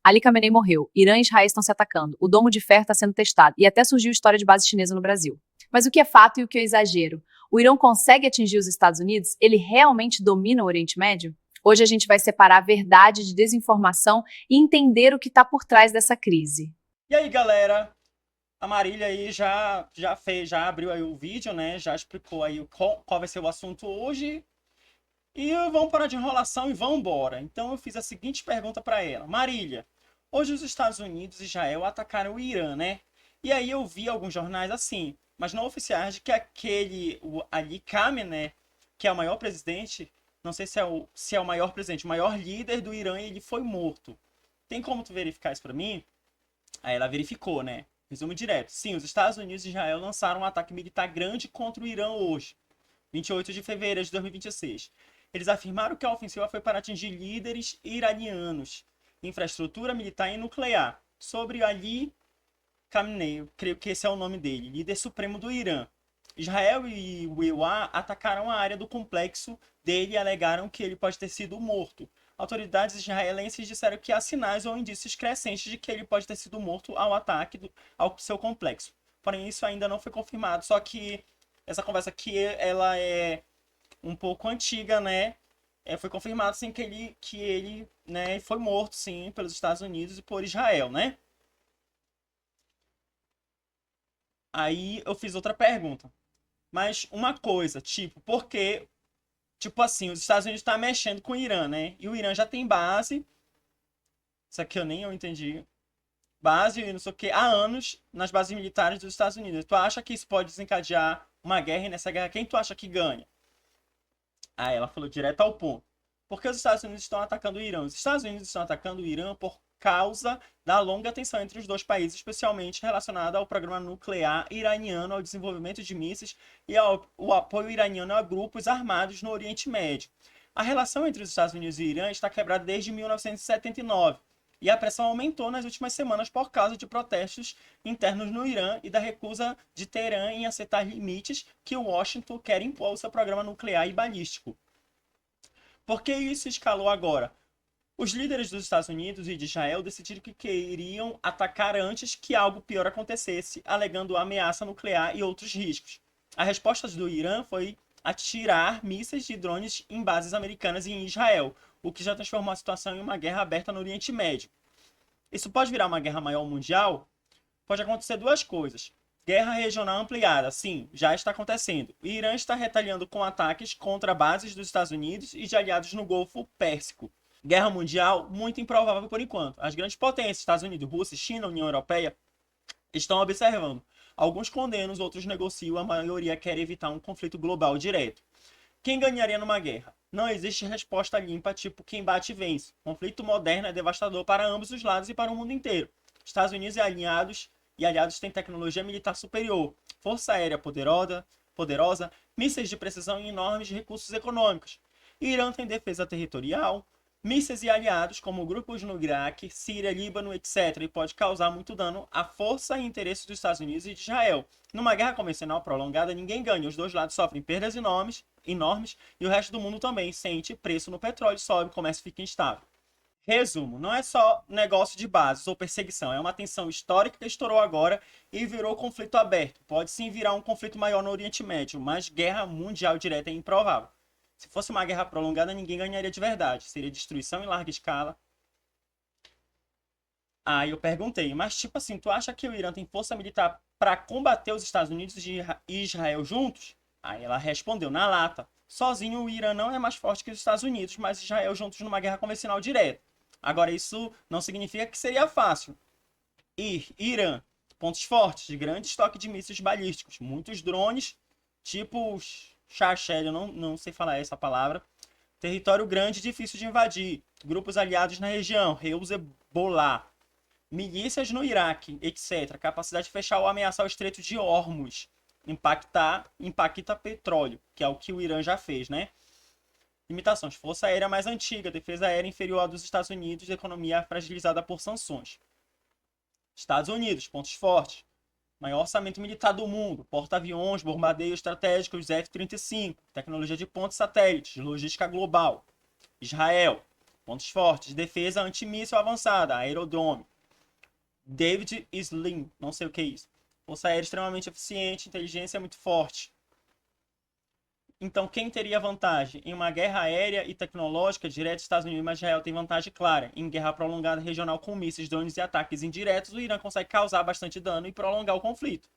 Ali Khamenei morreu, Irã e Israel estão se atacando, o domo de ferro está sendo testado e até surgiu história de base chinesa no Brasil. Mas o que é fato e o que é exagero? O Irã consegue atingir os Estados Unidos? Ele realmente domina o Oriente Médio? Hoje a gente vai separar a verdade de desinformação e entender o que está por trás dessa crise. E aí, galera? A Marília aí já fez, já abriu aí o vídeo, né? Já explicou aí qual vai ser o assunto hoje. E vamos parar de enrolação e vamos embora. Então eu fiz a seguinte pergunta para ela. Marília, hoje os Estados Unidos e Israel atacaram o Irã, né? E aí eu vi alguns jornais assim, mas não oficiais, de que o Ali Khamenei, que é o maior presidente, não sei se é o maior presidente, o maior líder do Irã, ele foi morto. Tem como tu verificar isso para mim? Aí ela verificou, né? Resumo direto. Sim, os Estados Unidos e Israel lançaram um ataque militar grande contra o Irã hoje, 28 de fevereiro de 2026. Eles afirmaram que a ofensiva foi para atingir líderes iranianos, infraestrutura militar e nuclear. Sobre Ali Khamenei, eu creio que esse é o nome dele, líder supremo do Irã. Israel e o EUA atacaram a área do complexo dele e alegaram que ele pode ter sido morto. Autoridades israelenses disseram que há sinais ou indícios crescentes de que ele pode ter sido morto ao ataque ao seu complexo. Porém, isso ainda não foi confirmado, só que essa conversa aqui ela é um pouco antiga, né? Foi confirmado sim que ele né, foi morto sim pelos Estados Unidos e por Israel, né? Aí eu fiz outra pergunta. Mas uma coisa, tipo, porque, tipo assim, os Estados Unidos estão mexendo com o Irã, né? E o Irã já tem base, isso aqui eu nem eu entendi, base e não sei o que, há anos nas bases militares dos Estados Unidos. Tu acha que isso pode desencadear uma guerra e nessa guerra quem tu acha que ganha? Aí ela falou direto ao ponto. Por que os Estados Unidos estão atacando o Irã? Os Estados Unidos estão atacando o Irã por causa da longa tensão entre os dois países, especialmente relacionada ao programa nuclear iraniano, ao desenvolvimento de mísseis e ao apoio iraniano a grupos armados no Oriente Médio. A relação entre os Estados Unidos e o Irã está quebrada desde 1979 e a pressão aumentou nas últimas semanas por causa de protestos internos no Irã e da recusa de Teherã em aceitar limites que Washington quer impor ao seu programa nuclear e balístico. Por que isso escalou agora? Os líderes dos Estados Unidos e de Israel decidiram que queriam atacar antes que algo pior acontecesse, alegando ameaça nuclear e outros riscos. A resposta do Irã foi atirar mísseis de drones em bases americanas e em Israel, o que já transformou a situação em uma guerra aberta no Oriente Médio. Isso pode virar uma guerra maior mundial? Pode acontecer duas coisas. Guerra regional ampliada, sim, já está acontecendo. O Irã está retaliando com ataques contra bases dos Estados Unidos e de aliados no Golfo Pérsico. Guerra mundial, muito improvável por enquanto. As grandes potências, Estados Unidos, Rússia, China, União Europeia, estão observando. Alguns condenam, outros negociam, a maioria quer evitar um conflito global direto. Quem ganharia numa guerra? Não existe resposta limpa, tipo quem bate vence. O conflito moderno é devastador para ambos os lados e para o mundo inteiro. Estados Unidos e aliados têm tecnologia militar superior, força aérea poderosa, mísseis de precisão e enormes recursos econômicos. Irã tem defesa territorial, mísseis e aliados, como grupos no Iraque, Síria, Líbano, etc., e pode causar muito dano à força e interesses dos Estados Unidos e de Israel. Numa guerra convencional prolongada, ninguém ganha, os dois lados sofrem perdas enormes e o resto do mundo também sente preço no petróleo, sobe, o comércio fica instável. Resumo, não é só negócio de bases ou perseguição, é uma tensão histórica que estourou agora e virou conflito aberto. Pode sim virar um conflito maior no Oriente Médio, mas guerra mundial direta é improvável. Se fosse uma guerra prolongada, ninguém ganharia de verdade. Seria destruição em larga escala. Aí eu perguntei, mas tipo assim, tu acha que o Irã tem força militar para combater os Estados Unidos e Israel juntos? Aí ela respondeu na lata. Sozinho o Irã não é mais forte que os Estados Unidos, mas Israel juntos numa guerra convencional direta. Agora isso não significa que seria fácil. Irã, pontos fortes, de grande estoque de mísseis balísticos, muitos drones, tipo Shahshed, eu não sei falar essa palavra. Território grande e difícil de invadir. Grupos aliados na região, Hezbollah, milícias no Iraque, etc. Capacidade de fechar ou ameaçar o Estreito de Hormuz. Impacta petróleo, que é o que o Irã já fez, né? Limitações. Força aérea mais antiga, defesa aérea inferior à dos Estados Unidos, economia fragilizada por sanções. Estados Unidos, pontos fortes. Maior orçamento militar do mundo, porta-aviões, bombardeios estratégicos F-35, tecnologia de pontos satélites, logística global. Israel, Pontos fortes: defesa antimíssil avançada, Aerodrome. David Slim, não sei o que é isso. Força aérea extremamente eficiente, inteligência muito forte. Então, quem teria vantagem? Em uma guerra aérea e tecnológica direta, Estados Unidos e Israel tem vantagem clara. Em guerra prolongada regional com mísseis, drones e ataques indiretos, o Irã consegue causar bastante dano e prolongar o conflito.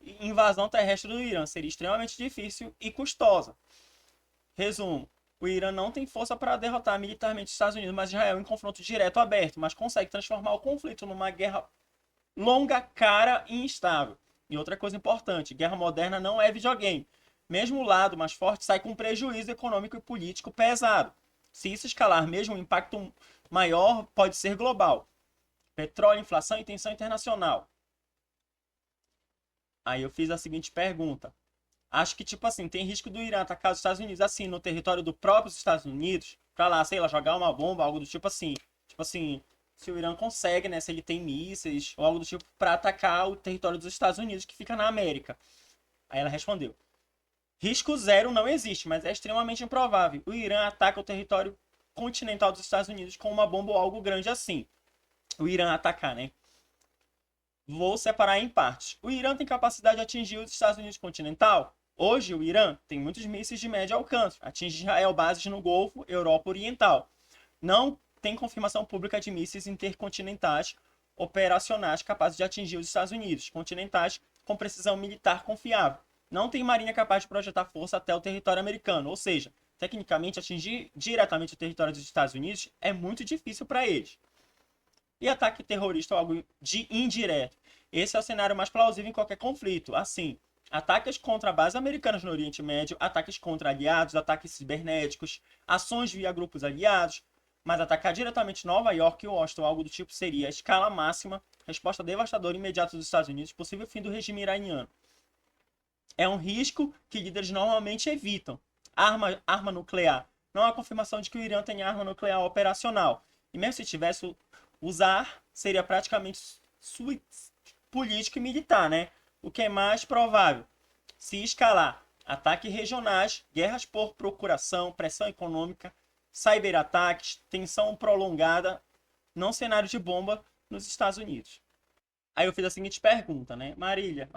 Invasão terrestre do Irã seria extremamente difícil e custosa. Resumo: o Irã não tem força para derrotar militarmente os Estados Unidos, mas Israel em confronto direto aberto, mas consegue transformar o conflito numa guerra longa, cara e instável. E outra coisa importante: guerra moderna não é videogame. Mesmo o lado mais forte sai com prejuízo econômico e político pesado. Se isso escalar mesmo, o impacto maior pode ser global. Petróleo, inflação e tensão internacional. Aí eu fiz a seguinte pergunta: acho que, tipo assim, tem risco do Irã atacar os Estados Unidos assim, no território do próprio Estados Unidos, pra lá, sei lá, jogar uma bomba, algo do tipo assim. Tipo assim, se o Irã consegue, né, se ele tem mísseis ou algo do tipo, pra atacar o território dos Estados Unidos, que fica na América. Aí ela respondeu: risco zero não existe, mas é extremamente improvável. O Irã ataca o território continental dos Estados Unidos com uma bomba ou algo grande assim. O Irã atacar, né? Vou separar em partes. O Irã tem capacidade de atingir os Estados Unidos continental? Hoje, o Irã tem muitos mísseis de médio alcance, atinge Israel, bases no Golfo, Europa Oriental. Não tem confirmação pública de mísseis intercontinentais operacionais capazes de atingir os Estados Unidos continentais com precisão militar confiável. Não tem marinha capaz de projetar força até o território americano, ou seja, tecnicamente atingir diretamente o território dos Estados Unidos é muito difícil para eles. E ataque terrorista ou algo de indireto? Esse é o cenário mais plausível em qualquer conflito. Assim, ataques contra bases americanas no Oriente Médio, ataques contra aliados, ataques cibernéticos, ações via grupos aliados. Mas atacar diretamente Nova York e Washington ou algo do tipo seria a escala máxima, resposta devastadora e imediata dos Estados Unidos, possível fim do regime iraniano. É um risco que líderes normalmente evitam. Arma nuclear. Não há confirmação de que o Irã tenha arma nuclear operacional. E mesmo se tivesse, usar seria praticamente político e militar, né? O que é mais provável. Se escalar, ataques regionais, guerras por procuração, pressão econômica, cyberataques, tensão prolongada, não cenário de bomba nos Estados Unidos. Aí eu fiz a seguinte pergunta, né? Marília,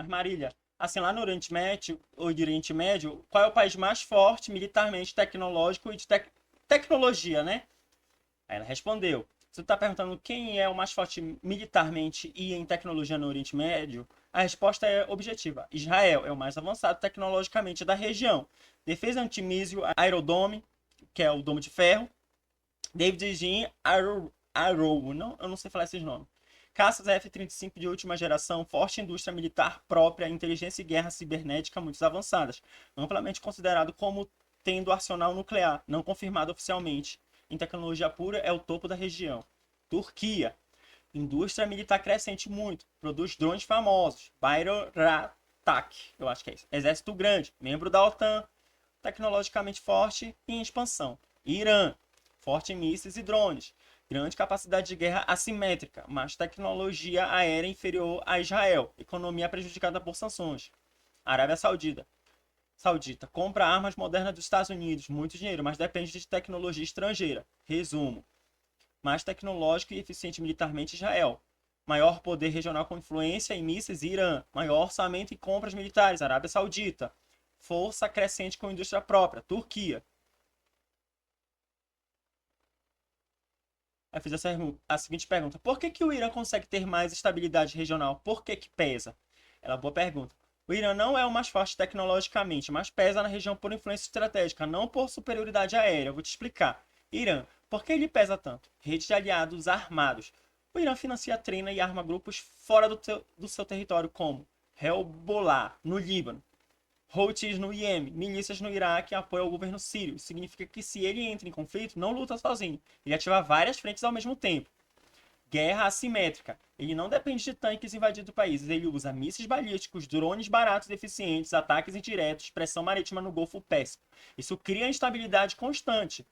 assim, lá no Oriente Médio, qual é o país mais forte militarmente, tecnológico e de tecnologia, né? Aí ela respondeu: você está perguntando quem é o mais forte militarmente e em tecnologia no Oriente Médio? A resposta é objetiva: Israel é o mais avançado tecnologicamente da região. Defesa antimíssil, Aerodome, que é o domo de ferro. David Jean Arrow, não, eu não sei falar esses nomes. Caças F-35 de última geração, forte indústria militar própria, inteligência e guerra cibernética muito avançadas, amplamente considerado como tendo arsenal nuclear, não confirmado oficialmente. Em tecnologia pura, é o topo da região. Turquia. Indústria militar crescente muito. Produz drones famosos. Bayraktar, eu acho que é isso. Exército grande. Membro da OTAN. Tecnologicamente forte e em expansão. Irã. Forte em mísseis e drones. Grande capacidade de guerra assimétrica, mas tecnologia aérea inferior a Israel. Economia prejudicada por sanções. Arábia Saudita compra armas modernas dos Estados Unidos, muito dinheiro, mas depende de tecnologia estrangeira. Resumo: mais tecnológico e eficiente militarmente Israel. Maior poder regional com influência em mísseis Irã. Maior orçamento e compras militares Arábia Saudita. Força crescente com indústria própria Turquia. Eu fiz a seguinte pergunta: por que o Irã consegue ter mais estabilidade regional? Por que pesa? Ela é uma boa pergunta. O Irã não é o mais forte tecnologicamente, mas pesa na região por influência estratégica, não por superioridade aérea. Eu vou te explicar. Irã, por que ele pesa tanto? Rede de aliados armados. O Irã financia, treina e arma grupos fora do seu território, como Hezbollah, no Líbano, Houthis no Iêmen, milícias no Iraque e apoio ao governo sírio. Isso significa que se ele entra em conflito, não luta sozinho. Ele ativa várias frentes ao mesmo tempo. Guerra assimétrica. Ele não depende de tanques invadindo países. Ele usa mísseis balísticos, drones baratos e eficientes, ataques indiretos, pressão marítima no Golfo Pérsico. Isso cria instabilidade constante.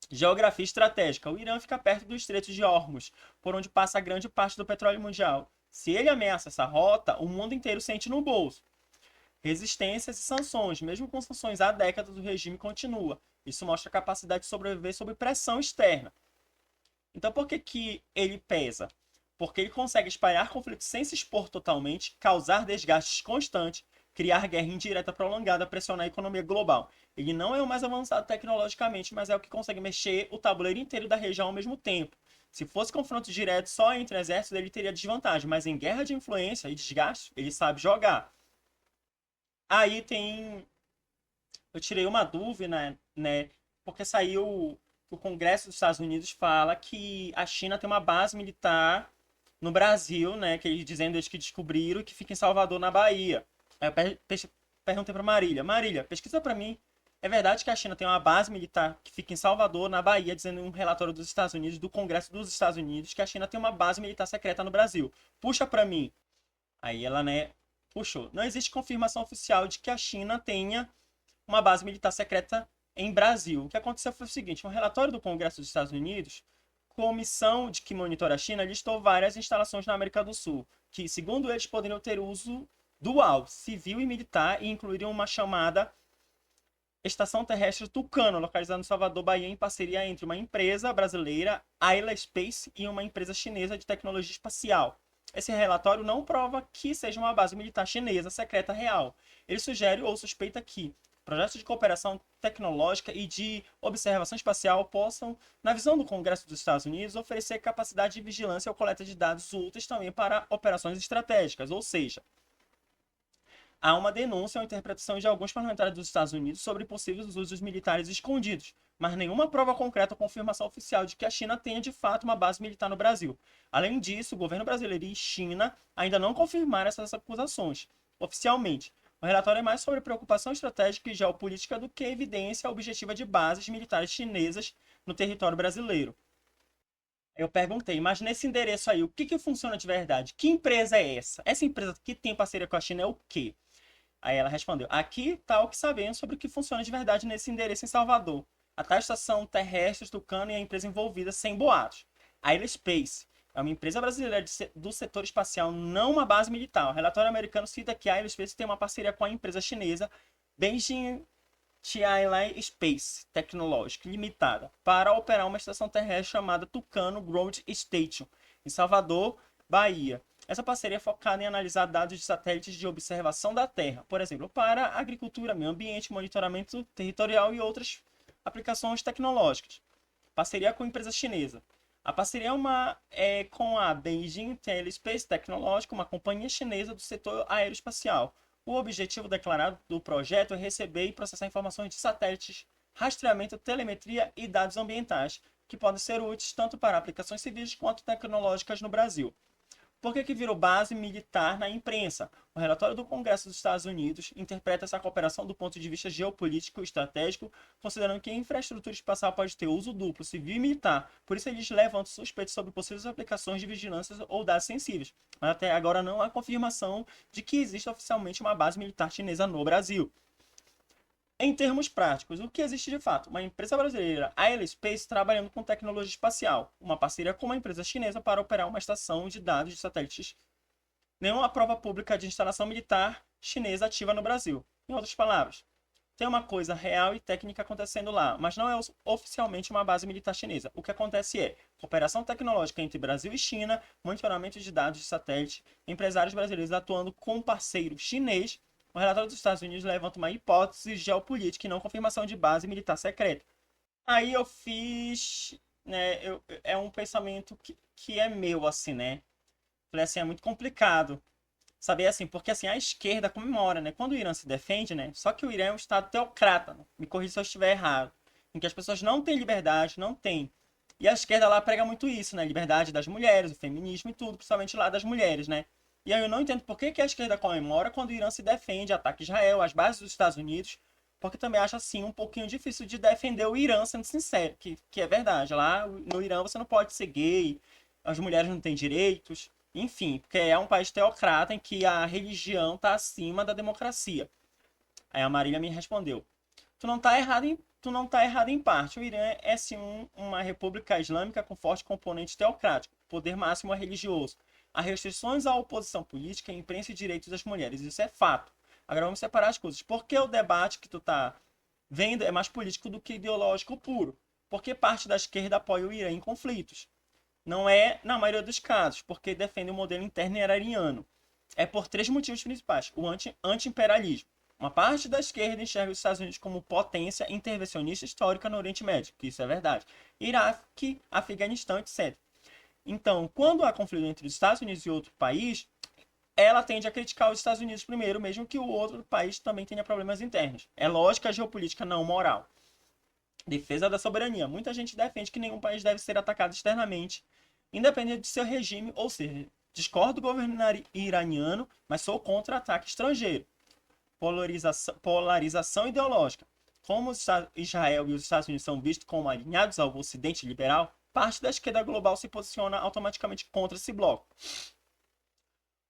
Geografia estratégica. O Irã fica perto do Estreito de Hormuz, por onde passa grande parte do petróleo mundial. Se ele ameaça essa rota, o mundo inteiro sente no bolso. resistências e sanções. Mesmo com sanções há décadas, o regime continua. Isso mostra a capacidade de sobreviver sob pressão externa. Então, por que que ele pesa? Porque ele consegue espalhar conflitos sem se expor totalmente, causar desgastes constantes, criar guerra indireta prolongada, pressionar a economia global. Ele não é o mais avançado tecnologicamente, mas é o que consegue mexer o tabuleiro inteiro da região ao mesmo tempo. Se fosse confronto direto só entre exércitos, ele teria desvantagem, mas em guerra de influência e desgaste, ele sabe jogar. Aí tem. Eu tirei uma dúvida, né? Porque saiu que o Congresso dos Estados Unidos fala que a China tem uma base militar no Brasil, né? Que eles dizendo eles que descobriram que fica em Salvador, na Bahia. Aí eu perguntei para Marília, Marília, pesquisa para mim. É verdade que a China tem uma base militar que fica em Salvador, na Bahia, dizendo em um relatório dos Estados Unidos, do Congresso dos Estados Unidos, que a China tem uma base militar secreta no Brasil. Puxa para mim. Aí ela, né, puxou. Não existe confirmação oficial de que a China tenha uma base militar secreta em Brasil. O que aconteceu foi o seguinte: um relatório do Congresso dos Estados Unidos, comissão de que monitora a China, listou várias instalações na América do Sul, que, segundo eles, poderiam ter uso dual, civil e militar, e incluiriam uma chamada Estação Terrestre Tucano, localizada no Salvador, Bahia, em parceria entre uma empresa brasileira, Ayla Space, e uma empresa chinesa de tecnologia espacial. Esse relatório não prova que seja uma base militar chinesa secreta real. Ele sugere ou suspeita que projetos de cooperação tecnológica e de observação espacial possam, na visão do Congresso dos Estados Unidos, oferecer capacidade de vigilância ou coleta de dados úteis também para operações estratégicas, ou seja, há uma denúncia ou interpretação de alguns parlamentares dos Estados Unidos sobre possíveis usos militares escondidos, mas nenhuma prova concreta ou confirmação oficial de que a China tenha de fato uma base militar no Brasil. Além disso, o governo brasileiro e China ainda não confirmaram essas acusações oficialmente. O relatório é mais sobre preocupação estratégica e geopolítica do que evidência objetiva de bases militares chinesas no território brasileiro. Eu perguntei, mas nesse endereço aí, o que funciona de verdade? Que empresa é essa? Essa empresa que tem parceria com a China é o quê? Aí ela respondeu: aqui está o que sabemos sobre o que funciona de verdade nesse endereço em Salvador. A tal estação terrestre Tucano e a empresa envolvida, sem boatos. A Aerospace é uma empresa brasileira do setor espacial, não uma base militar. O relatório americano cita que a Aerospace tem uma parceria com a empresa chinesa Beijing Tianlai Space Technology Limitada para operar uma estação terrestre chamada Tucano Ground Station, em Salvador, Bahia. Essa parceria é focada em analisar dados de satélites de observação da Terra, por exemplo, para agricultura, meio ambiente, monitoramento territorial e outras aplicações tecnológicas. Parceria com empresa chinesa. A parceria é com a Beijing Telespace Technology, uma companhia chinesa do setor aeroespacial. O objetivo declarado do projeto é receber e processar informações de satélites, rastreamento, telemetria e dados ambientais, que podem ser úteis tanto para aplicações civis quanto tecnológicas no Brasil. Por que virou base militar na imprensa? O relatório do Congresso dos Estados Unidos interpreta essa cooperação do ponto de vista geopolítico e estratégico, considerando que a infraestrutura espacial pode ter uso duplo, civil e militar. Por isso, eles levantam suspeitas sobre possíveis aplicações de vigilância ou dados sensíveis. Mas até agora não há confirmação de que existe oficialmente uma base militar chinesa no Brasil. Em termos práticos, o que existe de fato? Uma empresa brasileira, a Aerospace, trabalhando com tecnologia espacial, uma parceria com uma empresa chinesa para operar uma estação de dados de satélites. Nenhuma prova pública de instalação militar chinesa ativa no Brasil. Em outras palavras, tem uma coisa real e técnica acontecendo lá, mas não é oficialmente uma base militar chinesa. O que acontece é cooperação tecnológica entre Brasil e China, monitoramento de dados de satélite, empresários brasileiros atuando com um parceiro chinês. O relatório dos Estados Unidos levanta uma hipótese geopolítica e não confirmação de base militar secreta. Aí eu fiz, né, é um pensamento que é meu, assim, né? Falei assim, é muito complicado saber assim, porque assim, a esquerda comemora, né? Quando o Irã se defende, né? Só que o Irã é um estado teocrata, né? Me corrija se eu estiver errado, em que as pessoas não têm liberdade, não têm. E a esquerda lá prega muito isso, né? Liberdade das mulheres, o feminismo e tudo, principalmente lá das mulheres, né? E aí eu não entendo por que a esquerda comemora quando o Irã se defende, ataca Israel, as bases dos Estados Unidos, porque também acho assim um pouquinho difícil de defender o Irã, sendo sincero, que é verdade. Lá no Irã você não pode ser gay, as mulheres não têm direitos, enfim, porque é um país teocrata em que a religião está acima da democracia. Aí a Marília me respondeu: tu não tá errado em parte. O Irã é sim uma república islâmica com forte componente teocrático. O poder máximo é religioso. Há restrições à oposição política, imprensa e direitos das mulheres. Isso é fato. Agora vamos separar as coisas. Por que o debate que tu tá vendo é mais político do que ideológico puro? Porque parte da esquerda apoia o Irã em conflitos. Não é, na maioria dos casos, porque defende o modelo interno iraniano. É por três motivos principais. O anti-imperialismo. Uma parte da esquerda enxerga os Estados Unidos como potência intervencionista histórica no Oriente Médio, que isso é verdade. Iraque, Afeganistão, etc. Então, quando há conflito entre os Estados Unidos e outro país, ela tende a criticar os Estados Unidos primeiro, mesmo que o outro país também tenha problemas internos. É lógica geopolítica, não moral. Defesa da soberania. Muita gente defende que nenhum país deve ser atacado externamente, independente de seu regime, ou seja, discordo do governo iraniano, mas sou contra ataque estrangeiro. Polarização ideológica. Como Israel e os Estados Unidos são vistos como alinhados ao Ocidente liberal, parte da esquerda global se posiciona automaticamente contra esse bloco.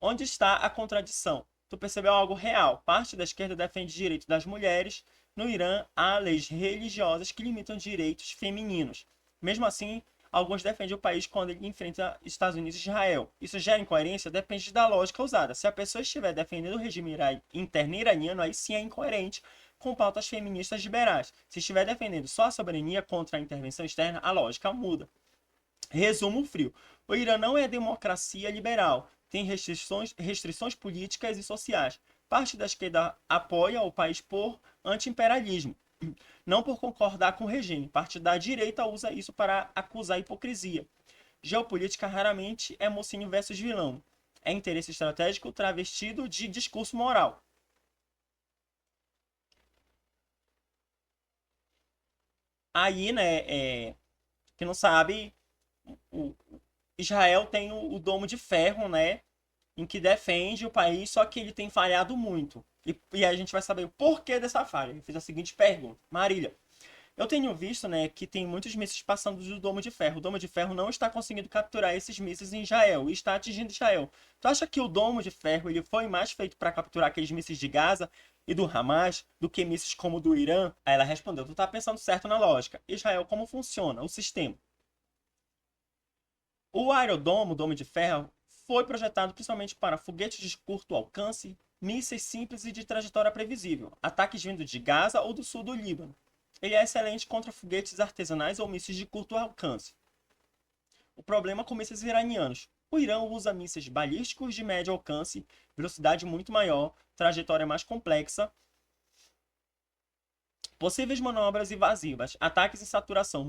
Onde está a contradição? Tu percebeu algo real. Parte da esquerda defende direitos das mulheres. No Irã, há leis religiosas que limitam direitos femininos. Mesmo assim, alguns defendem o país quando ele enfrenta Estados Unidos e Israel. Isso gera incoerência? Depende da lógica usada. Se a pessoa estiver defendendo o regime interno iraniano, aí sim é incoerente com pautas feministas liberais. Se estiver defendendo só a soberania contra a intervenção externa, a lógica muda. Resumo frio. O Irã não é democracia liberal. Tem restrições políticas e sociais. Parte da esquerda apoia o país por anti-imperialismo, não por concordar com o regime. Parte da direita usa isso para acusar a hipocrisia. Geopolítica raramente é mocinho versus vilão. É interesse estratégico travestido de discurso moral. Aí, né, que não sabe, o Israel tem o domo de ferro, né, em que defende o país, só que ele tem falhado muito. E a gente vai saber o porquê dessa falha. Eu fiz a seguinte pergunta. Marília, eu tenho visto, né, que tem muitos mísseis passando do Domo de Ferro. O Domo de Ferro não está conseguindo capturar esses mísseis em Israel e está atingindo Israel. Tu acha que o Domo de Ferro ele foi mais feito para capturar aqueles mísseis de Gaza e do Hamas do que mísseis como o do Irã? Aí ela respondeu, tu tá pensando certo na lógica. Israel, como funciona? O sistema. O aerodomo, o Domo de Ferro, foi projetado principalmente para foguetes de curto alcance, mísseis simples e de trajetória previsível, ataques vindos de Gaza ou do sul do Líbano. Ele é excelente contra foguetes artesanais ou mísseis de curto alcance. O problema com mísseis iranianos. O Irã usa mísseis balísticos de médio alcance, velocidade muito maior, trajetória mais complexa, possíveis manobras evasivas, ataques em saturação,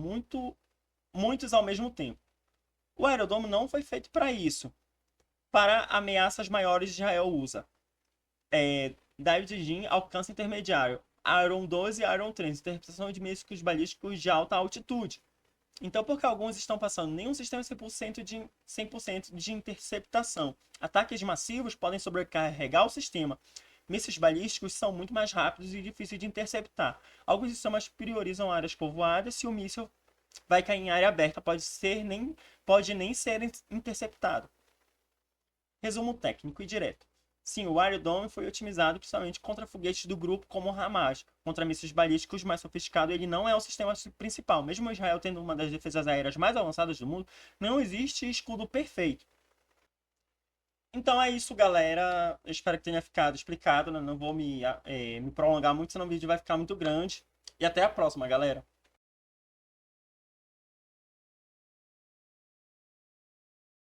muitos ao mesmo tempo. O aerodomo não foi feito para isso. Para ameaças maiores, Israel usa David Jin, alcance intermediário, Iron 12 e Iron 13, interpretação de mísseis balísticos de alta altitude. Então, porque alguns estão passando nenhum sistema 100% de interceptação. Ataques massivos podem sobrecarregar o sistema. Mísseis balísticos são muito mais rápidos e difíceis de interceptar. Alguns sistemas priorizam áreas povoadas. Se o míssil vai cair em área aberta, pode nem ser interceptado. Resumo técnico e direto. Sim, o Iron Dome foi otimizado principalmente contra foguetes do grupo como o Hamas. Contra mísseis balísticos mais sofisticados, ele não é o sistema principal. Mesmo Israel tendo uma das defesas aéreas mais avançadas do mundo, não existe escudo perfeito. Então é isso, galera. Eu espero que tenha ficado explicado, né? Não vou me prolongar muito, senão o vídeo vai ficar muito grande. E até a próxima, galera.